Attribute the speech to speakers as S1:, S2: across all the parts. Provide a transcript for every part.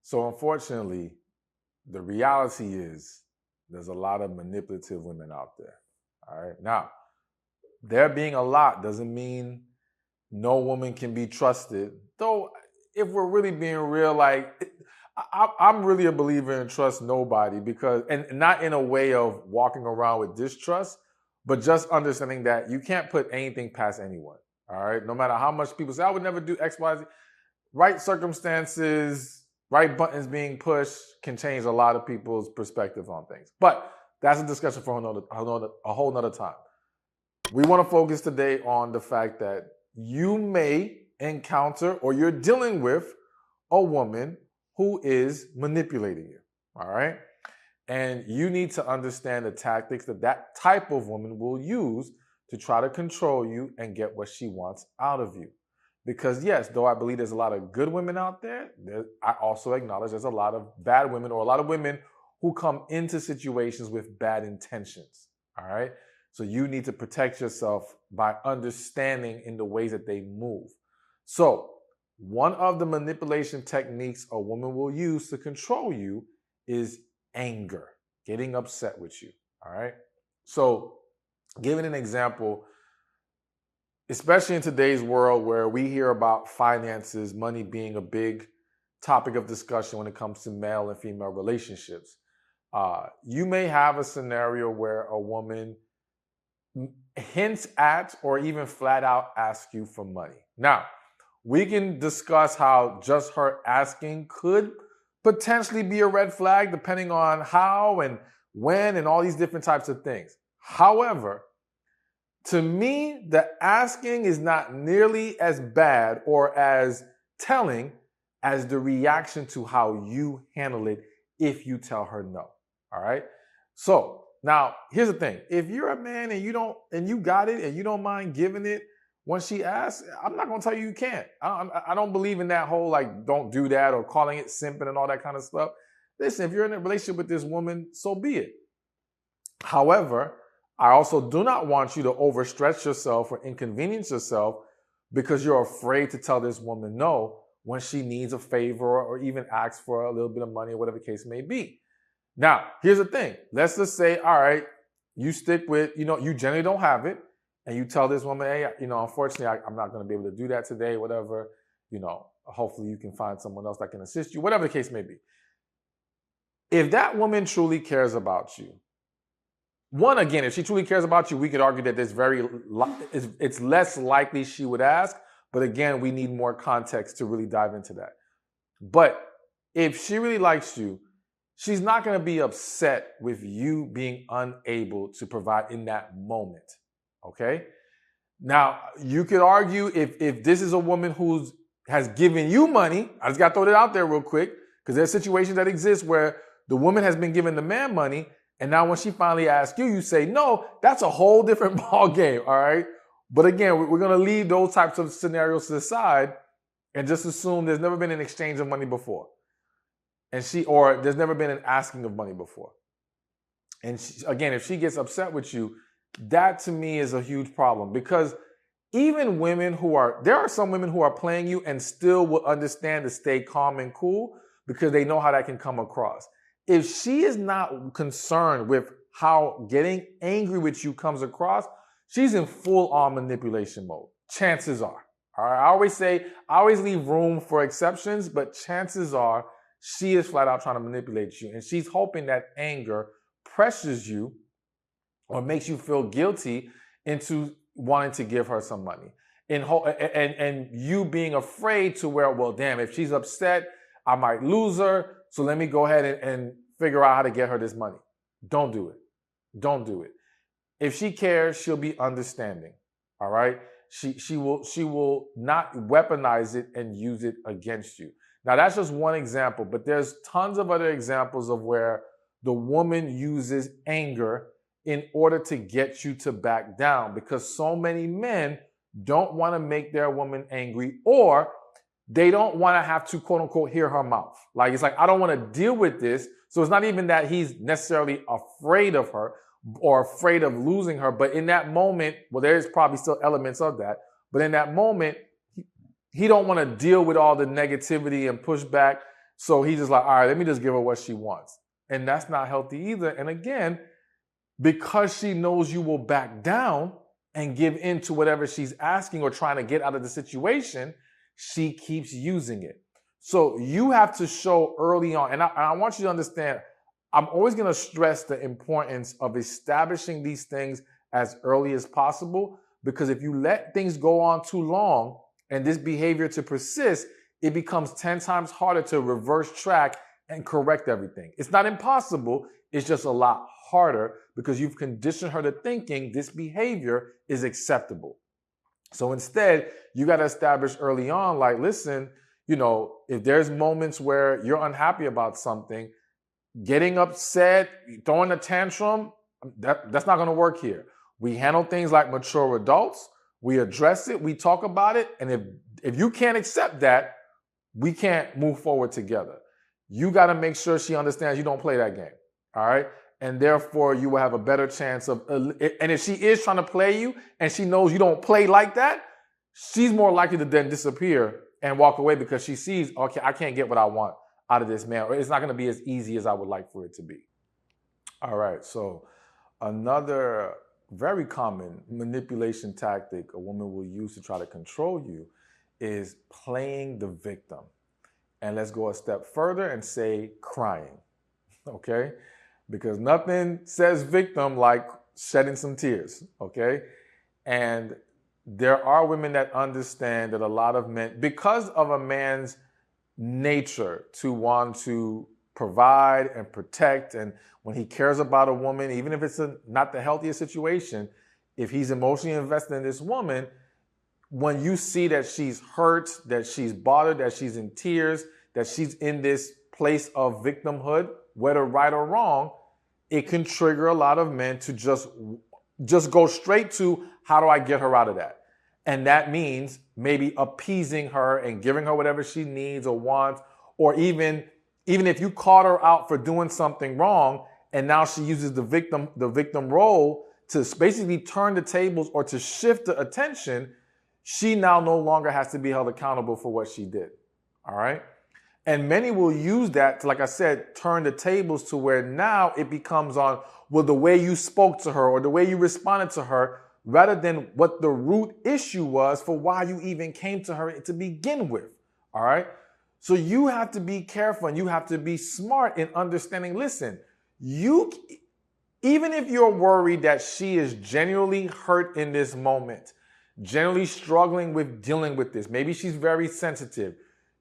S1: So unfortunately, the reality is there's a lot of manipulative women out there. All right. Now, there being a lot doesn't mean no woman can be trusted. Though, if we're really being real, like I'm really a believer in trust nobody because, and not in a way of walking around with distrust, but just understanding that you can't put anything past anyone. All right. No matter how much people say, I would never do X, Y, Z. Right circumstances, right buttons being pushed can change a lot of people's perspective on things. But that's a discussion for a whole nother time. We want to focus today on the fact that you may encounter or you're dealing with a woman who is manipulating you, all right? And you need to understand the tactics that that type of woman will use to try to control you and get what she wants out of you. Because yes, though I believe there's a lot of good women out there, I also acknowledge there's a lot of bad women or a lot of women who come into situations with bad intentions, all right? So you need to protect yourself by understanding in the ways that they move. So one of the manipulation techniques a woman will use to control you is anger, getting upset with you, all right? So giving an example, especially in today's world where we hear about finances, money being a big topic of discussion when it comes to male and female relationships, you may have a scenario where a woman hints at or even flat out asks you for money. Now, we can discuss how just her asking could potentially be a red flag depending on how and when and all these different types of things. However, to me, the asking is not nearly as bad or as telling as the reaction to how you handle it if you tell her no. All right? So now here's the thing. If you're a man and you got it and you don't mind giving it when she asks, I'm not gonna tell you can't. I don't believe in that whole like don't do that or calling it simping and all that kind of stuff. Listen, if you're in a relationship with this woman, so be it. However, I also do not want you to overstretch yourself or inconvenience yourself because you're afraid to tell this woman no when she needs a favor or even asks for a little bit of money or whatever the case may be. Now, here's the thing. Let's just say, all right, you stick with, you generally don't have it, and you tell this woman, hey, unfortunately, I'm not going to be able to do that today, whatever, hopefully you can find someone else that can assist you, whatever the case may be. If that woman truly cares about you, one, again, if she truly cares about you, we could argue that it's less likely she would ask, but again, we need more context to really dive into that. But if she really likes you, she's not going to be upset with you being unable to provide in that moment, okay? Now, you could argue if this is a woman who has given you money, I just got to throw that out there real quick, because there's situations that exist where the woman has been giving the man money, and now when she finally asks you, you say, no, that's a whole different ball game, all right? But again, we're going to leave those types of scenarios to the side and just assume there's never been an exchange of money before. Or there's never been an asking of money before. And again, if she gets upset with you, that to me is a huge problem because even there are some women who are playing you and still will understand to stay calm and cool because they know how that can come across. If she is not concerned with how getting angry with you comes across, she's in full-on manipulation mode. Chances are. All right? I always leave room for exceptions, but chances are she is flat out trying to manipulate you. And she's hoping that anger pressures you or makes you feel guilty into wanting to give her some money. And you being afraid to where, well, damn, if she's upset, I might lose her. So let me go ahead and figure out how to get her this money. Don't do it. Don't do it. If she cares, she'll be understanding. All right? She will not weaponize it and use it against you. Now, that's just one example, but there's tons of other examples of where the woman uses anger in order to get you to back down because so many men don't want to make their woman angry or they don't want to have to, quote unquote, hear her mouth. Like, it's like, I don't want to deal with this. So it's not even that he's necessarily afraid of her or afraid of losing her. But in that moment, well, there's probably still elements of that. But in that moment, he don't want to deal with all the negativity and pushback So he's just like, all right, let me just give her what she wants. And that's not healthy either. And again, because she knows you will back down and give in to whatever she's asking or trying to get out of the situation, she keeps using it. So you have to show early on, and I want you to understand, I'm always going to stress the importance of establishing these things as early as possible, because if you let things go on too long and this behavior to persist, it becomes 10 times harder to reverse track and correct everything. It's not impossible. It's just a lot harder because you've conditioned her to thinking this behavior is acceptable. So instead, you got to establish early on, like, listen, if there's moments where you're unhappy about something, getting upset, throwing a tantrum, that's not going to work here. We handle things like mature adults. We address it. We talk about it. And if you can't accept that, we can't move forward together. You got to make sure she understands you don't play that game. All right. And therefore, you will have a better chance of, and if she is trying to play you and she knows you don't play like that, she's more likely to then disappear and walk away because she sees, okay, I can't get what I want out of this man, or it's not going to be as easy as I would like for it to be. All right. So another very common manipulation tactic a woman will use to try to control you is playing the victim. And let's go a step further and say crying. Okay? Because nothing says victim like shedding some tears. Okay? And there are women that understand that a lot of men, because of a man's nature to want to provide and protect, and when he cares about a woman, even if it's not the healthiest situation, if he's emotionally invested in this woman, when you see that she's hurt, that she's bothered, that she's in tears, that she's in this place of victimhood, whether right or wrong, it can trigger a lot of men to just go straight to, how do I get her out of that? And that means maybe appeasing her and giving her whatever she needs or wants, or even if you caught her out for doing something wrong and now she uses the victim role to basically turn the tables or to shift the attention, she now no longer has to be held accountable for what she did. All right? And many will use that to, like I said, turn the tables to where now it becomes on, well, the way you spoke to her or the way you responded to her, rather than what the root issue was for why you even came to her to begin with. All right? So you have to be careful and you have to be smart in understanding, listen, even if you're worried that she is genuinely hurt in this moment, generally struggling with dealing with this, maybe she's very sensitive,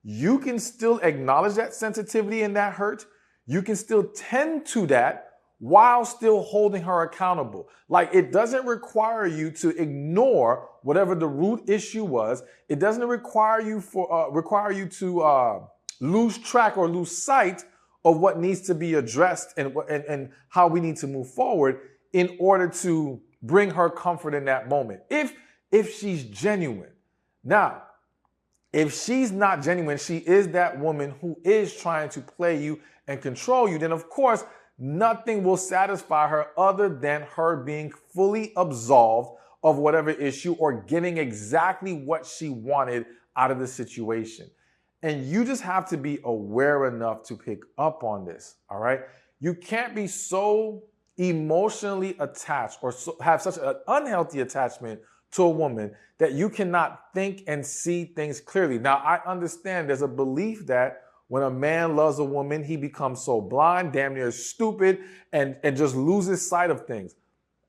S1: you can still acknowledge that sensitivity and that hurt. You can still tend to that while still holding her accountable. Like, it doesn't require you to ignore whatever the root issue was. It doesn't require you to lose track or lose sight of what needs to be addressed and how we need to move forward in order to bring her comfort in that moment. If she's genuine. Now, if she's not genuine, she is that woman who is trying to play you and control you, then of course, nothing will satisfy her other than her being fully absolved of whatever issue or getting exactly what she wanted out of the situation. And you just have to be aware enough to pick up on this, all right? You can't be so emotionally attached or have such an unhealthy attachment to a woman that you cannot think and see things clearly. Now, I understand there's a belief that when a man loves a woman, he becomes so blind, damn near stupid, and just loses sight of things.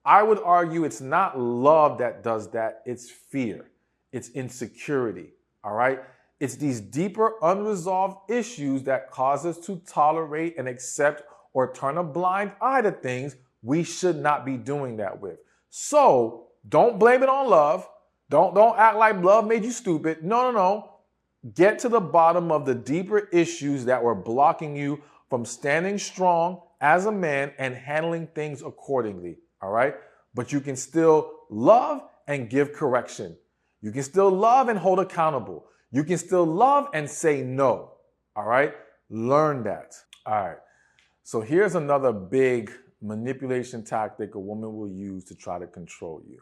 S1: I would argue it's not love that does that. It's fear. It's insecurity. All right? It's these deeper unresolved issues that cause us to tolerate and accept or turn a blind eye to things we should not be doing that with. So don't blame it on love. Don't act like love made you stupid. No. Get to the bottom of the deeper issues that were blocking you from standing strong as a man and handling things accordingly, all right? But you can still love and give correction. You can still love and hold accountable. You can still love and say no, all right? Learn that. All right, so here's another big manipulation tactic a woman will use to try to control you.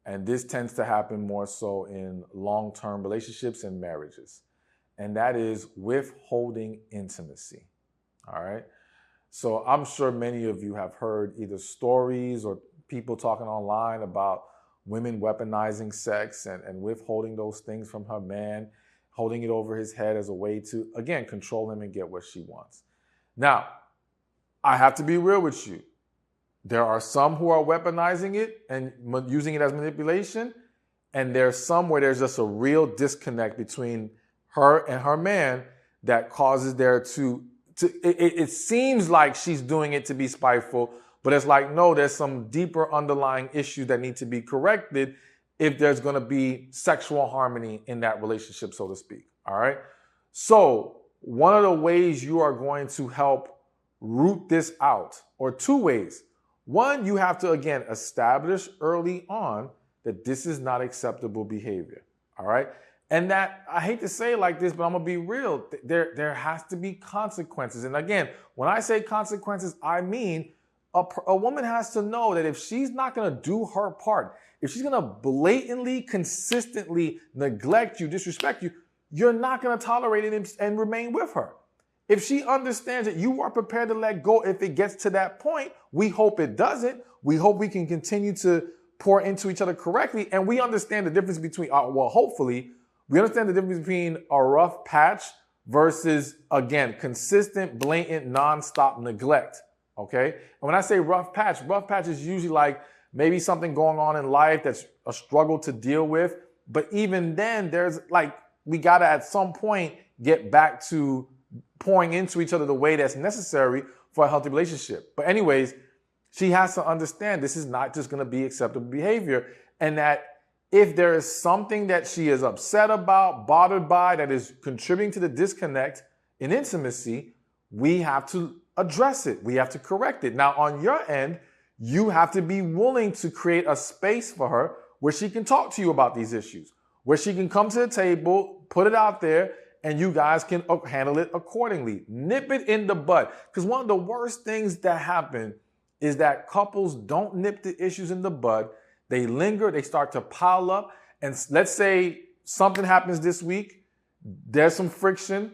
S1: And this tends to happen more so in long-term relationships and marriages. and that is withholding intimacy. All right. So I'm sure many of you have heard either stories or people talking online about women weaponizing sex and withholding those things from her man, holding it over his head as a way to, again, control him and get what she wants. Now, I have to be real with you. There are some who are weaponizing it and using it as manipulation, and there's some where there's just a real disconnect between her and her man that causes there to it seems like she's doing it to be spiteful, but it's like, no, there's some deeper underlying issues that need to be corrected if there's going to be sexual harmony in that relationship, so to speak. All right. So one of the ways you are going to help root this out, or two ways. One, you have to, again, establish early on that this is not acceptable behavior. All right. And that, I hate to say it like this, but I'm going to be real. There has to be consequences. And again, when I say consequences, I mean a woman has to know that if she's not going to do her part, if she's going to blatantly, consistently neglect you, disrespect you, you're not going to tolerate it and remain with her. If she understands that you are prepared to let go if it gets to that point, we hope it doesn't. We hope we can continue to pour into each other correctly. And we understand the difference between, well, hopefully, we understand the difference between a rough patch versus, again, consistent, blatant, nonstop neglect, okay? And when I say rough patch is usually like maybe something going on in life that's a struggle to deal with. But even then, there's like, we got to at some point get back to pouring into each other the way that's necessary for a healthy relationship. But anyways, she has to understand this is not just going to be acceptable behavior, and that if there is something that she is upset about, bothered by, that is contributing to the disconnect in intimacy, we have to address it. We have to correct it. Now, on your end, you have to be willing to create a space for her where she can talk to you about these issues, where she can come to the table, put it out there, and you guys can handle it accordingly. Nip it in the bud. Because one of the worst things that happen is that couples don't nip the issues in the bud. They linger, they start to pile up. And let's say something happens this week, there's some friction,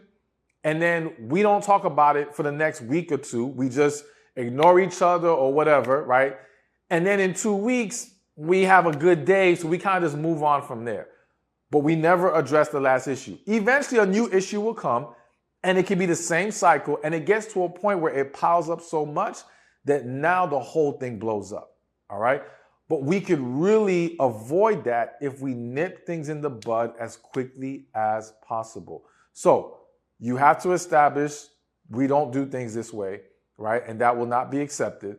S1: and then we don't talk about it for the next week or two. We just ignore each other or whatever, right? And then in 2 weeks, we have a good day, so we kind of just move on from there. But we never address the last issue. Eventually, a new issue will come, and it can be the same cycle, and it gets to a point where it piles up so much that now the whole thing blows up, all right? But we could really avoid that if we nip things in the bud as quickly as possible. So you have to establish we don't do things this way, right? And that will not be accepted.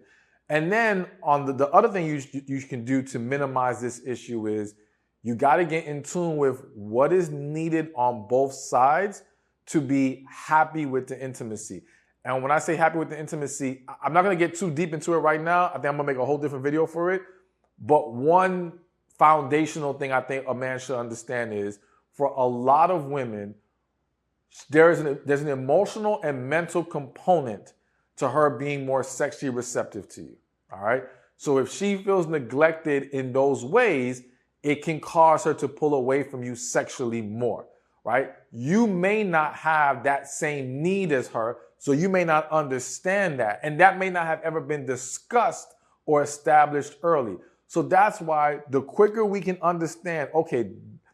S1: And then on the other thing you can do to minimize this issue is you got to get in tune with what is needed on both sides to be happy with the intimacy. And when I say happy with the intimacy, I'm not going to get too deep into it right now. I think I'm going to make a whole different video for it. But one foundational thing I think a man should understand is for a lot of women, there's an emotional and mental component to her being more sexually receptive to you. All right. So if she feels neglected in those ways, it can cause her to pull away from you sexually more. Right. You may not have that same need as her, so you may not understand that. And that may not have ever been discussed or established early. So that's why the quicker we can understand, okay,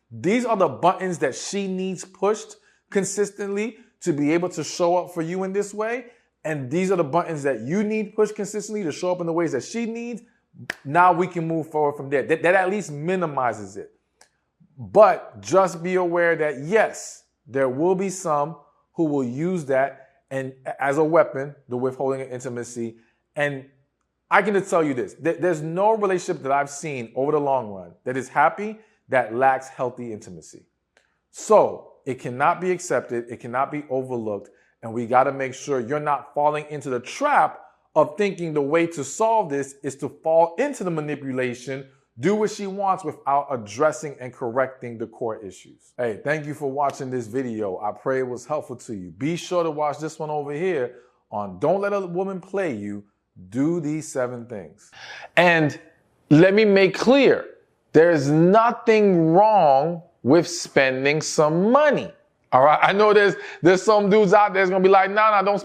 S1: these are the buttons that she needs pushed consistently to be able to show up for you in this way. And these are the buttons that you need pushed consistently to show up in the ways that she needs. Now we can move forward from there. That at least minimizes it. But just be aware that yes, there will be some who will use that and as a weapon, the withholding of intimacy. And I can just tell you this, there's no relationship that I've seen over the long run that is happy that lacks healthy intimacy. So it cannot be accepted. It cannot be overlooked. And we got to make sure you're not falling into the trap of thinking the way to solve this is to fall into the manipulation, do what she wants without addressing and correcting the core issues. Hey, thank you for watching this video. I pray it was helpful to you. Be sure to watch this one over here on Don't Let a Woman Play You. Do these 7 things. And let me make clear, there's nothing wrong with spending some money. All right. I know there's some dudes out there that's gonna be like, nah, don't spend